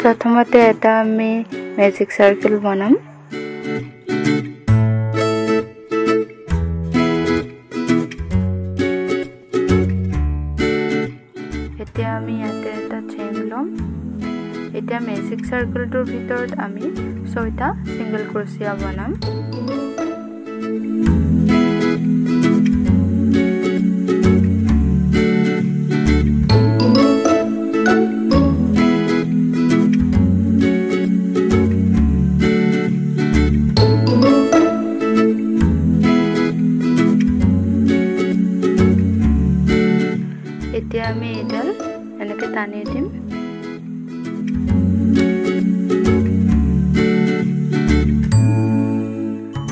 প্ৰথমতে এটা আমি মেজিক সাৰ্কেল বনাম এতিয়া আমি ইয়াতে এটা চেইন লম এতিয়া মেজিক সাৰ্কেলটোৰ ভিতৰত আমি 6টা সিঙ্গেল ক্ৰোচিয়া বনাম এতিয়া আমি এডাল এনেকে টানি দিম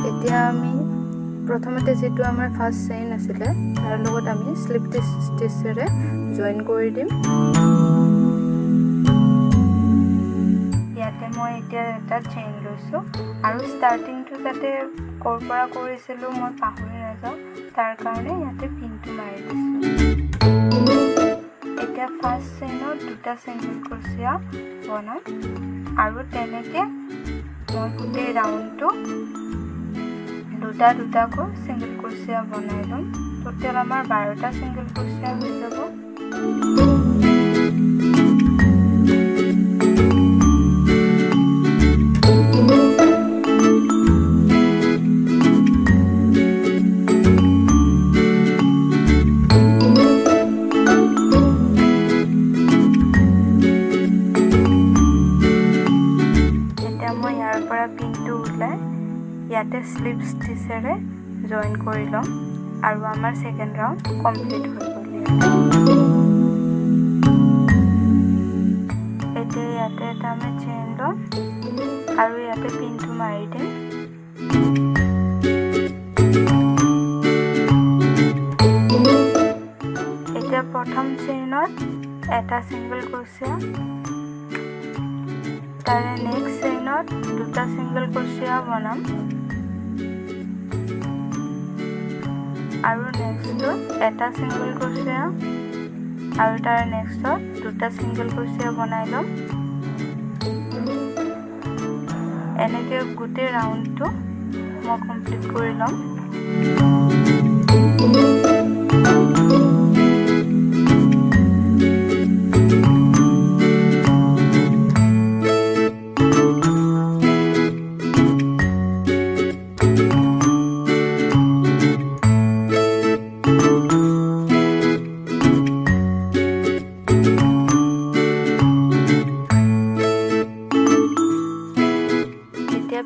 এতিয়া আমি প্ৰথমতে যেটো আমাৰ ফাৰ্স্ট চেইন আছিল তাৰ লগত আমি স্লিপ ষ্টিচৰে জয়েন কৰি দিম ইয়াতে মই এতিয়া এটা চেইন লৈছো আৰু ষ্টাৰ্টিংটো যাতে কৰ পৰা কৰিছিলো মই পাহৰি নাযাওঁ তাৰ কাৰণে ইয়াতে পিনটো মাৰি দিছো এতিয়া ফাৰ্স্ট চেইনত দুটা সিঙ্গেল ক্ৰোচিয়া বনাম আৰু তেনেকে মই গোটেই ৰাউণ্ডটো দুটা কো সিঙ্গেল ক্ৰোচিয়া বনাই লম টোটাল আমাৰ 12টা সিঙ্গেল ক্ৰোচিয়া হৈ যাব ইয়াতে স্লিপ ষ্টিচৰে জয়েন কৰি লম আৰু আমাৰ সেকেন্ড ৰাউন্ড কমপ্লিট হৈ গ'ল এতিয়া ইয়াতে এটা আমি চেইন লম আৰু ইয়াতে পিনটো মাৰি দিম এতিয়া প্ৰথম চেইনত এটা সিঙ্গেল ক্ৰোচিয়া তাৰে নেক্সট চেইনত দুটা সিঙ্গেল ক্ৰোচিয়া বনাম আৰু নেক্সটত এটা সিঙ্গেল ক্ৰোচিয়া আৰু তাৰ নেক্সটত দুটা সিঙ্গেল ক্ৰোচিয়া বনাই লম এনেকে গোটেই ৰাউণ্ডটো মই কমপ্লিট কৰি লম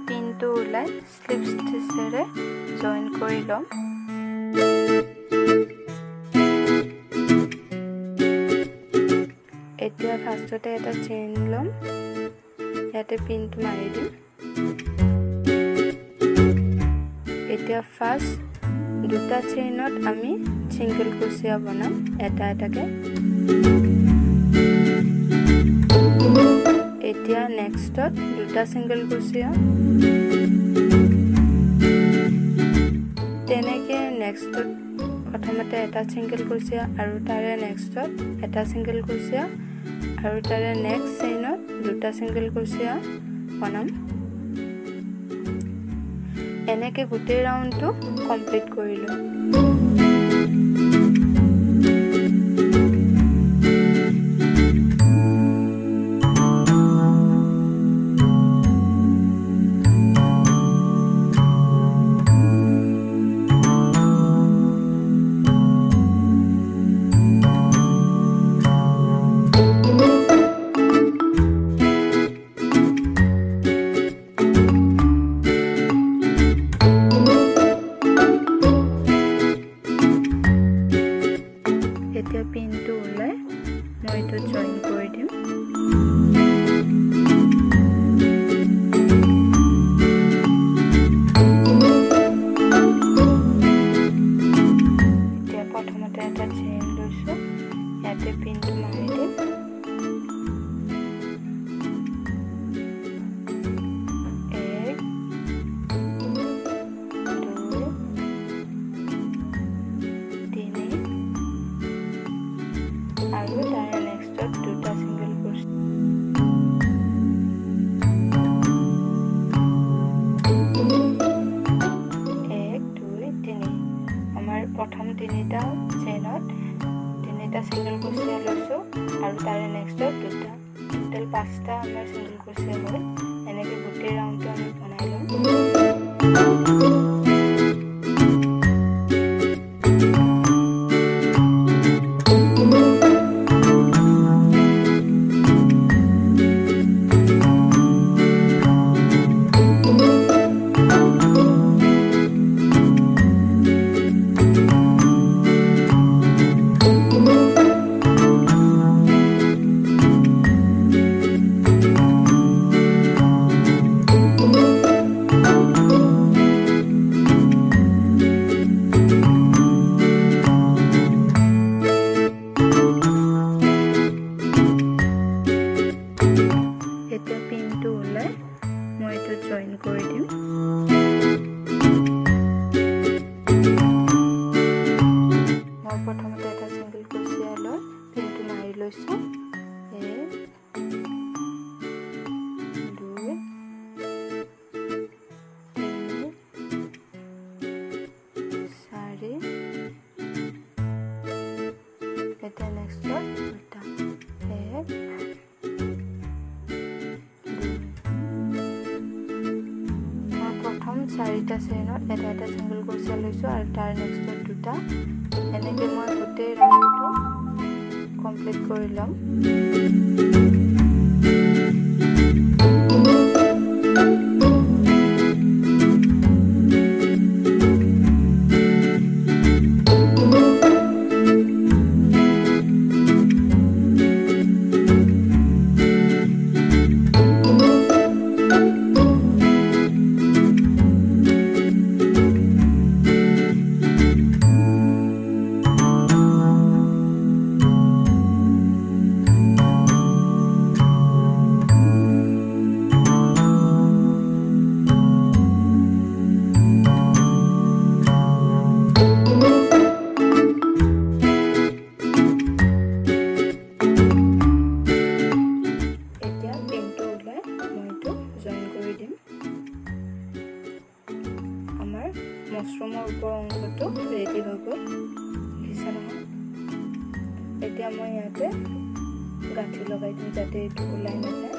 পিনটো উলাই স্লিপ ষ্টিচৰে জয়েন কৰি লম এতিয়া ফাৰ্ষ্টতে এটা চেইন লম ইয়াতে পিনটো মাৰি দিম এতিয়া ফাৰ্স্ট দুটা চেইনত আমি সিঙ্গেল ক্ৰোচিয়া বনাম এটা এটাকে এতিয়া নেক্সটত দুটা সিঙ্গেল ক্ৰোচিয়া তেনেকে নেক্সটত প্ৰথমতে এটা সিঙ্গেল ক্ৰোচিয়া আৰু তাৰে নেক্সটত এটা সিঙ্গেল ক্ৰোচিয়া আৰু তাৰে নেক্সট চেইনত দুটা সিঙ্গেল ক্ৰোচিয়া বনাম এনেকে গোটেই ৰাউণ্ডটো কমপ্লিট কৰিলো এতিয়া পিনটো উলাই মই এটো জয়েন কৰি দিম এতিয়া প্ৰথমতে এটা চেইন লৈছো ইয়াতে পিনটো মাৰি দিম আৰু তাৰে নেক্সটত দুটা সিঙ্গেল ক্ৰোচিয়া চাৰিটা সিঙ্গেল ক্ৰোচিয়া লৈছো আৰু তাৰে নেক্সটত দুটা টোটাল পাঁচটা আমাৰ সিঙ্গেল ক্ৰোচিয়া হ'ল এনেকৈ গোটেই ৰাউণ্ডটো আমি বনাই লম জয়েন কৰি দিম মই প্ৰথমতে এটা সিঙ্গেল ক্ৰোচিয়া লৈ পিনটো মাৰি লৈছো 1 2 3 4 এটা নেক্সট দুটা 1 চাৰিটা চেইনত এটা সিঙ্গেল ক্ৰোচিয়া লৈছো আৰু তাৰ নেক্সটত দুটা এনেকৈ মই গোটেই ৰাউণ্ডটো কমপ্লিট কৰি লম মসৰুমৰ ওপৰ অংশটো ৰেডি হৈ গ'ল দেখিছে নহয় এতিয়া মই ইয়াতে গাঁঠি লগাই দিম যাতে এইটো ওলাই নাযায়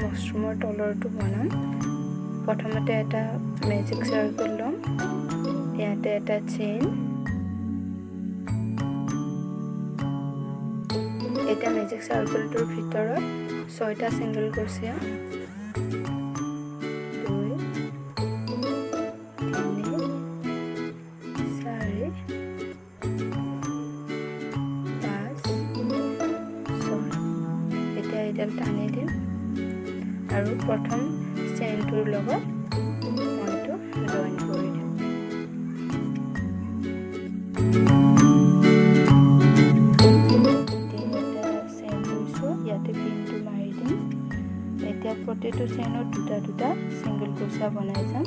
মসৰুমৰ তলৰটো বনাম প্ৰথমতে এটা মেজিক সাৰ্কেল লম ইয়াতে এটা চেইন এটা মেজিক সাৰ্কেলটোৰ ভিতৰত 6টা সিঙ্গেল ক্ৰোচিয়া 2 3 4 5 6 এতিয়া এডাল টানি দিম আৰু প্ৰথম চেইনটোৰ লগত মইটো জয়েন কৰি দিম তিনিটা চেইন লৈছো ইয়াতে পিনটো মাৰি দিম এতিয়া প্ৰতিটো চেইনত দুটা দুটা সিঙ্গেল ক্ৰোচিয়া বনাই যাম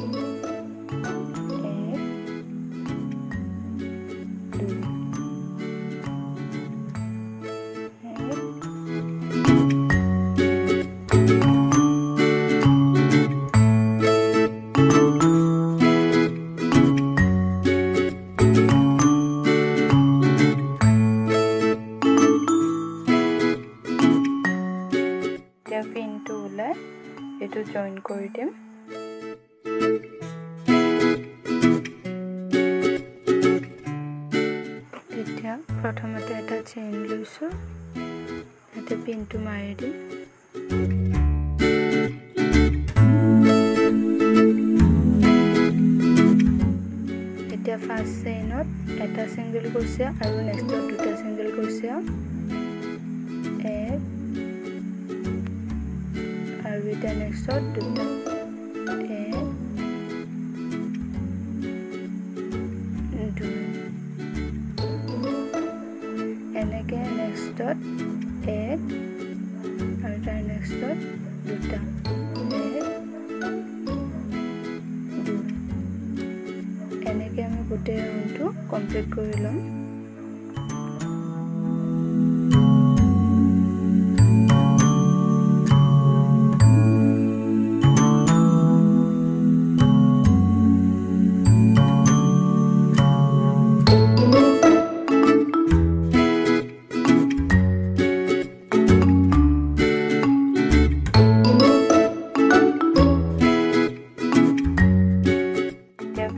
1 পিনটো ওলাই এটো জয়েন কৰি দিম এতিয়া প্ৰথমতে এটা চেইন লৈছো এতে পিনটো মাৰি দিম এতিয়া ফাৰ্স্ট চেইনত এটা সিঙ্গেল ক্ৰোচিয়া আৰু নেক্সটত দুটা সিঙ্গেল ক্ৰোচিয়া 1 আৰু এটা নেক্সটত দুটা 1 2 এনেকৈ নেক্সটত 1 আৰু তাৰ নেক্সটত দুটা 1 গোটেই ৰাউণ্ডটো কমপ্লিট কৰি ল'ম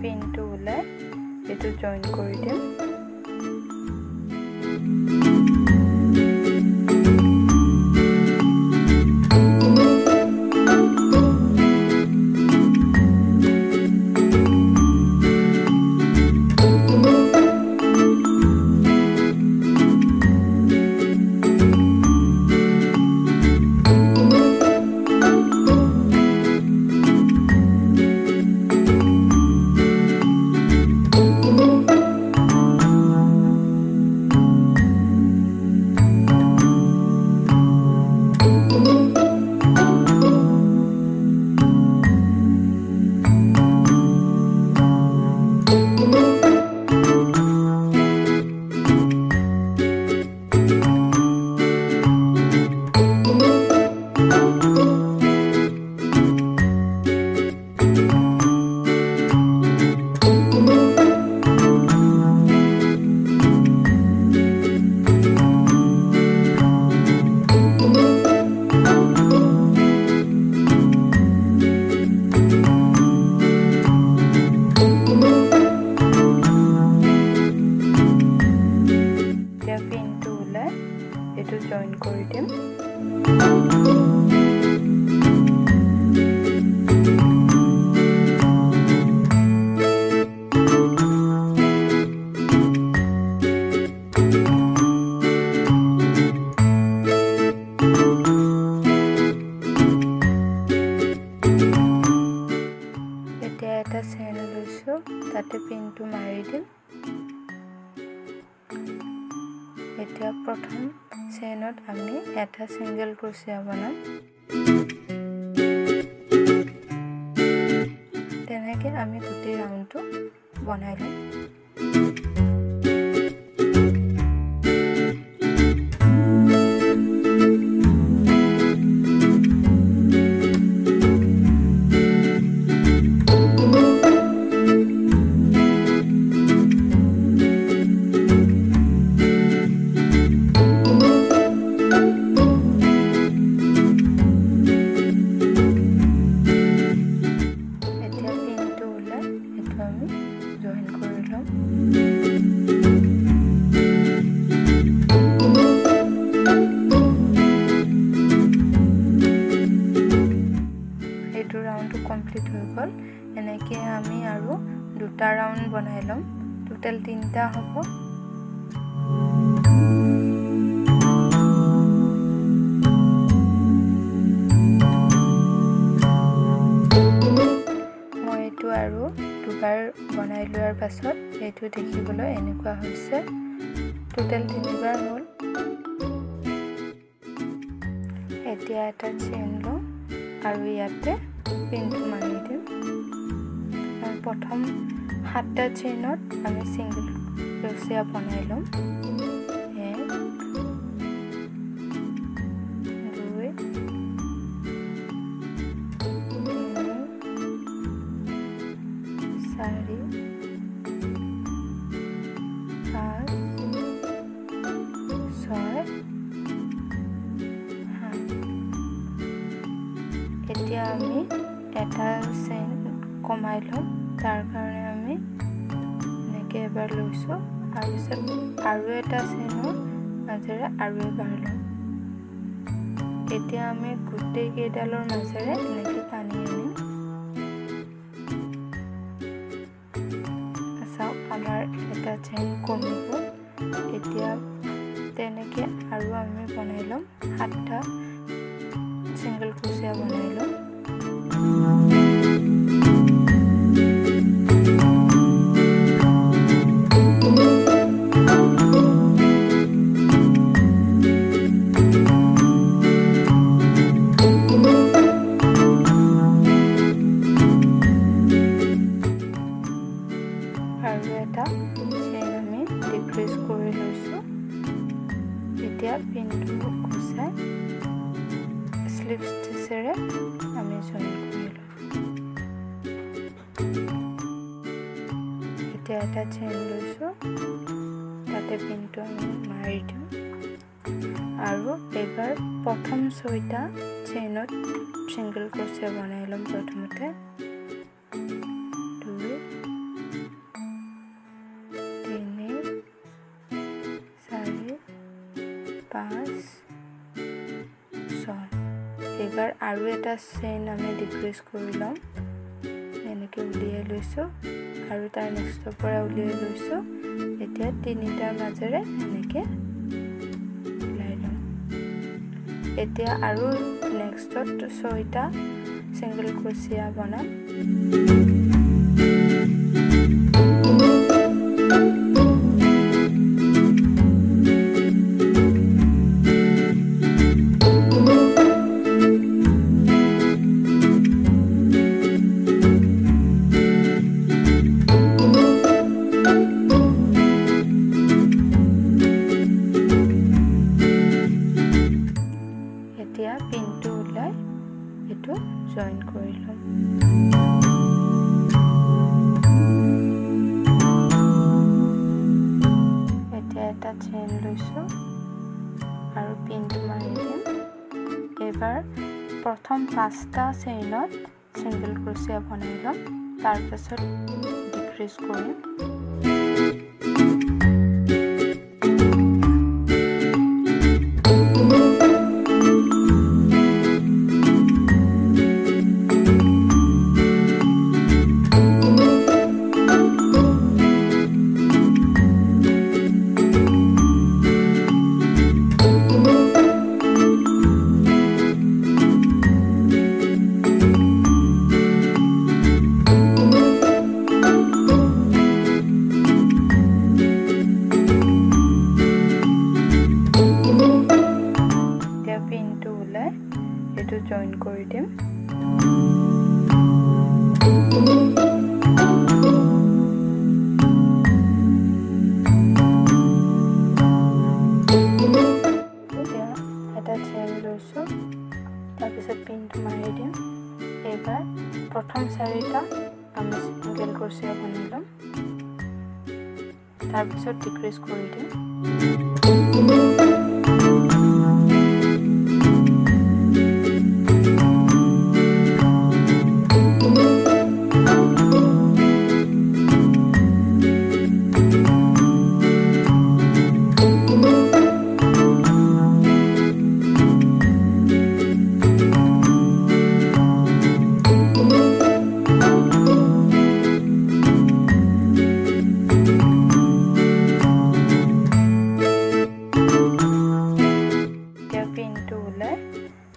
পিনটো উলাই এটো জয়েন কৰি দিম এটো জয়েন কৰি দিম এতিয়া এটা চেইন লৈছো তাতে পিনটো মাৰি দিম এতিয়া প্ৰথম চেইনত আমি এটা সিঙ্গেল ক্ৰোশিয়া বানাম তেনেকে আমি গোটেই ৰাউন্ডটো বনাই লম কমপ্লিট হৈ গল এনেকে আমি আৰু দুটা ৰাউন্ড বনাই লম টোটাল 3টা হ'ব মই এটো আৰু দুবাৰ বনাই লোৱাৰ পাছত এটো দেখিবলৈ এনেকুৱা হৈছে টোটাল 3বাৰ হ'ল এতিয়া এটা চেইন লম আৰু ইয়াতে পিনটো মাৰি দিম আৰু প্ৰথম 7টা চেইনত আমি সিঙ্গেল ক্রোশিয়া বনাই লম 1 2 এতিয়া আমি এটা চেইন কমাই লম তাৰ কাৰণে আমি নেকে এবাৰ লৈছো আৰু এটা চেইনৰ মাজেৰে আৰু এবাৰ লম এতিয়া আমি গোটেই কেইডালৰ মাজেৰে নেকে টানি আনিম চাও আমাৰ এটা চেইন কমিব এতিয়া তেনেকে আৰু আমি বনাই লম 7টা সিঙ্গেল ক্ৰোশিয়া বনাই লম আৰু এটা এতিয়া এটা চেইন লৈছো তাতে পিনটো আমি মাৰি দিম আৰু এবাৰ প্ৰথম 6টা চেইনত সিঙ্গল ক্ৰোশে বনাই লম প্ৰথমতে 2 3 4 5 6 এবাৰ আৰু এটা চেইন আমি ডিক্ৰিজ কৰি লম এনেকে উলিয়াই লৈছো আৰু তাৰ নেক্সটৰ পৰা উলিয়াই লৈছো এতিয়া তিনিটাৰ মাজেৰে এনেকে উলাই লম এতিয়া আৰু নেক্সটত 6টা সিঙ্গল ক্ৰোশিয়া বনাম পিনটো উলাই এটো জয়েন কৰি লম এতিয়া এটা চেইন লৈছো আৰু পিনটো মাৰি দিম এবাৰ প্ৰথম 5টা চেইনত সিঙ্গল ক্ৰোশিয়া বনাই লম তাৰ পাছত ডিক্ৰিজ কৰিম এটো জয়েন কৰি দিম এটা চেইন লৈছো তাৰ পিছত পিনটো মাৰি দিম এবাৰ প্ৰথম 4টা আমি সিঙ্গল ক্ৰোশিয়া বনাই লম তাৰ পিছত ডিক্ৰিজ কৰি দিম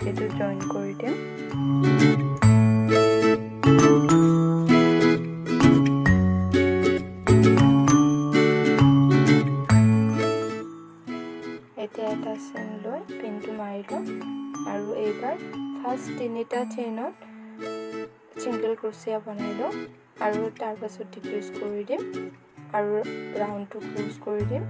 এটো জয়েন কৰি দিম এতিয়া এটা চেইন লৈ পিনটো মাৰি লম আৰু এইবাৰ ফাৰ্স্ট 3টা চেইনত সিঙ্গল ক্ৰোশিয়া বনাই লম আৰু তাৰ পাছত ডিক্ৰিজ কৰি দিম আৰু ৰাউন্ডটো ক্লোজ কৰি দিম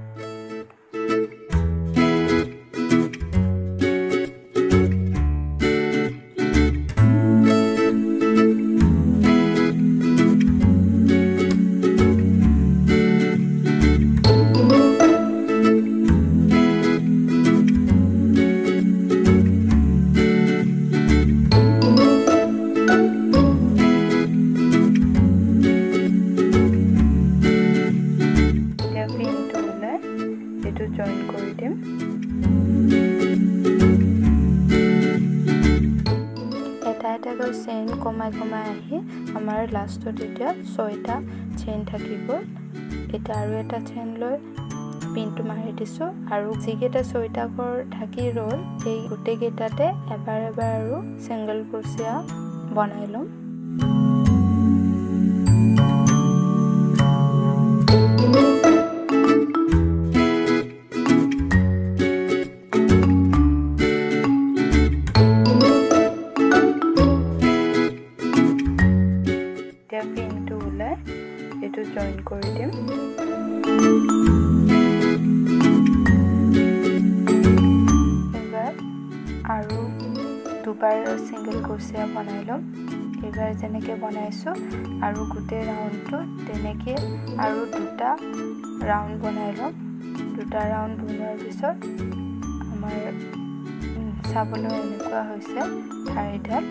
এটো জয়েন কৰি দিম এটা গৈ চেইন কমাই আহি আমাৰ লাষ্টত এতিয়া 6টা চেইন থাকি গ'ল এটা আৰু এটা চেইন লৈ পিনটো মাৰি দিছো আৰু যিকেইটা 6টা ঘৰ থাকি ৰল এই গোটেই কেইটাতে এবাৰ আৰু সিঙ্গল ক্ৰোশিয়া বনাই লম পিনটো উলাই এটো জয়েন কৰি দিম এবাৰ আৰু দুবাৰ সিঙ্গল ক্ৰোশিয়া বনাই লম এবাৰ যেনেকৈ বনাইছোঁ আৰু গোটেই ৰাউণ্ডটো তেনেকৈ আৰু দুটা ৰাউণ্ড বনাই ল'ম দুটা ৰাউণ্ড বনোৱাৰ পিছত আমাৰ চাবলৈ এনেকুৱা হৈছে ঠাৰিডাল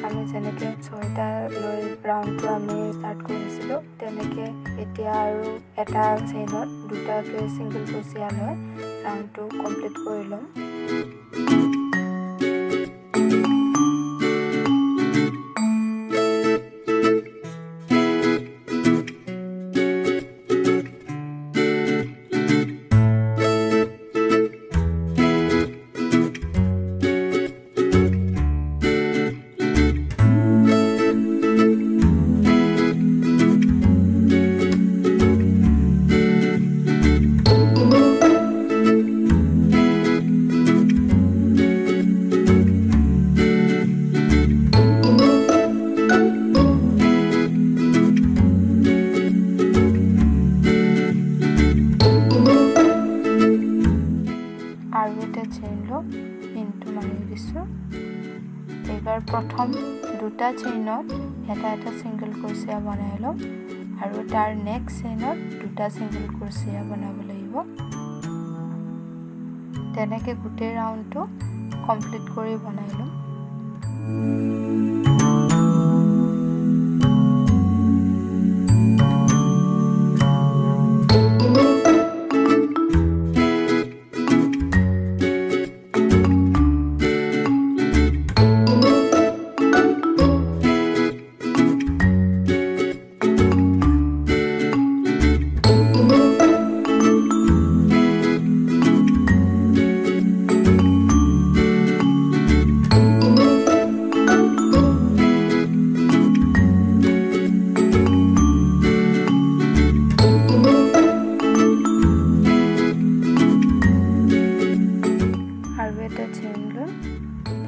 আমি যেনেকৈ 6টা লৈ ৰাউণ্ডটো আমি ষ্টাৰ্ট কৰিছিলোঁ তেনেকৈ এতিয়া আৰু এটা চেইনত দুটাকৈ ছিংগল ক্ৰোচিয়া লৈ ৰাউণ্ডটো কমপ্লিট কৰি ল'ম পিনটো মাৰি দিছোঁ এবাৰ প্ৰথম দুটা চেইনত এটা ছিংগল ক্ৰোচিয়া বনাই ল'ম আৰু তাৰ নেক্সট চেইনত দুটা ছিংগল ক্ৰোচিয়া বনাব লাগিব তেনেকৈ গোটেই ৰাউণ্ডটো কমপ্লিট কৰি বনাই ল'ম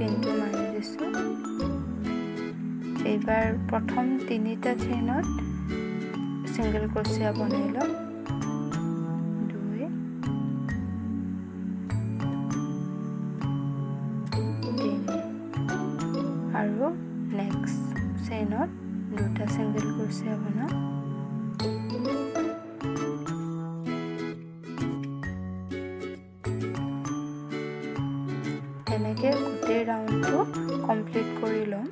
পিনটো মাৰি দিছোঁ এইবাৰ প্ৰথম তিনিটা চেইনত ছিংগল ক্ৰোচিয়া বনাই ল'ম 2 3 আৰু নেক্সট চেইনত দুটা ছিংগল ক্ৰোচিয়া বনাম এনেকৈ গোটেই ৰাউণ্ডটো কমপ্লিট কৰি ল'ম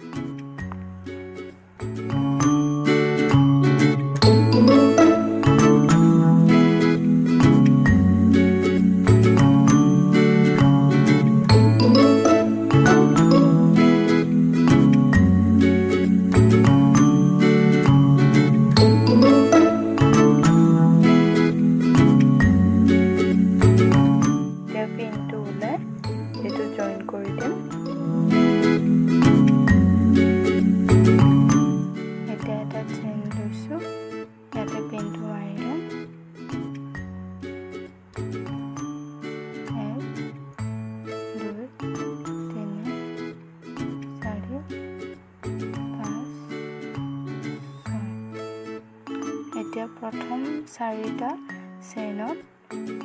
পিনটো ওলাই এইটো জইন কৰি দিম এতিয়া এটা চেইন লৈছোঁ ইয়াতে পিনটো মাৰি ল'ম 1 2 3 4 5 6 এতিয়া প্ৰথম 4টা চেইনত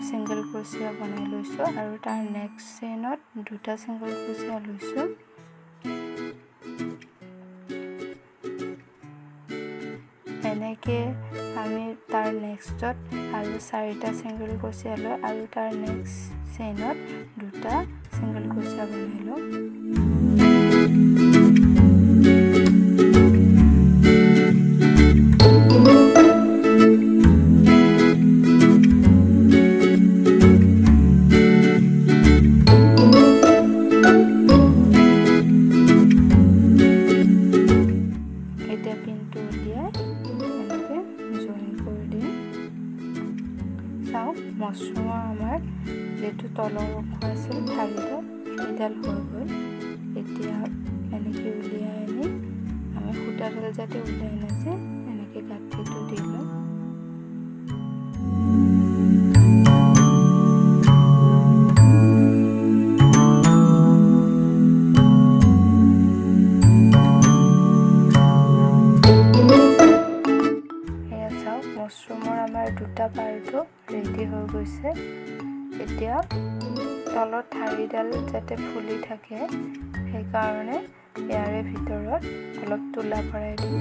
ছিংগল ক্ৰোচিয়া বনাই লৈছোঁ আৰু তাৰ নেক্সট চেইনত দুটা ছিংগল ক্ৰোচিয়া লৈছোঁ এনেকৈ আমি তাৰ নেক্সট নেক্সটত আৰু 4টা সিঙ্গল ক্ৰোচিয়া লৈ আৰু তাৰ নেক্সট চেইনত 2টা সিঙ্গল ক্ৰোচিয়া বনাই লওঁ মছৰুমৰ আমাৰ যেটো তলৰ অংশ আছিল ঠাৰিটো ইডাল হৈ গ'ল এতিয়া এনেকৈ উলিয়াই আনি আমি সূতাডাল যাতে উলিয়াই নাযায় এনেকৈ গাঁঠিটো দি লওঁ মছৰুমৰ আমাৰ দুটা পাৰ্টো ৰেডি হৈ গৈছে এতিয়া তলত ঠাৰিডাল যাতে ফুলি থাকে সেই কাৰণে ইয়াৰে ভিতৰত অলপ তুলা ভৰাই দিম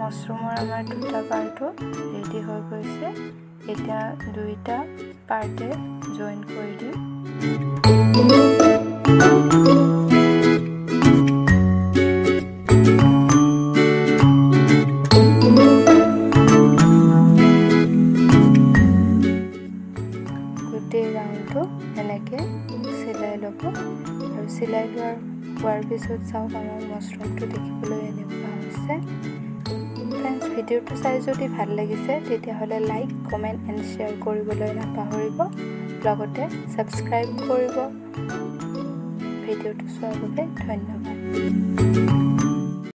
মছৰুমৰ আমাৰ দুটা পাৰ্টো ৰেডি হৈ গৈছে এতিয়া দুইটা পাৰ্টে জয়েন কৰি দিম গোটেই ৰাউণ্ডটো এনেকৈ চিলাই ল'ব আৰু চিলাই লোৱাৰ পিছত চাওক আমাৰ মছৰুমটো দেখিবলৈ এনেকুৱা হৈছে ফ্ৰেন্ডছ ভিডিওটো চাই যদি ভাল লাগিছে তেতিয়াহ'লে লাইক কমেন্ট এণ্ড শ্বেয়াৰ কৰিবলৈ নাপাহৰিব লগতে সাবস্ক্ৰাইব কৰিব ভিডিওটো চোৱাৰ বাবে ধন্যবাদ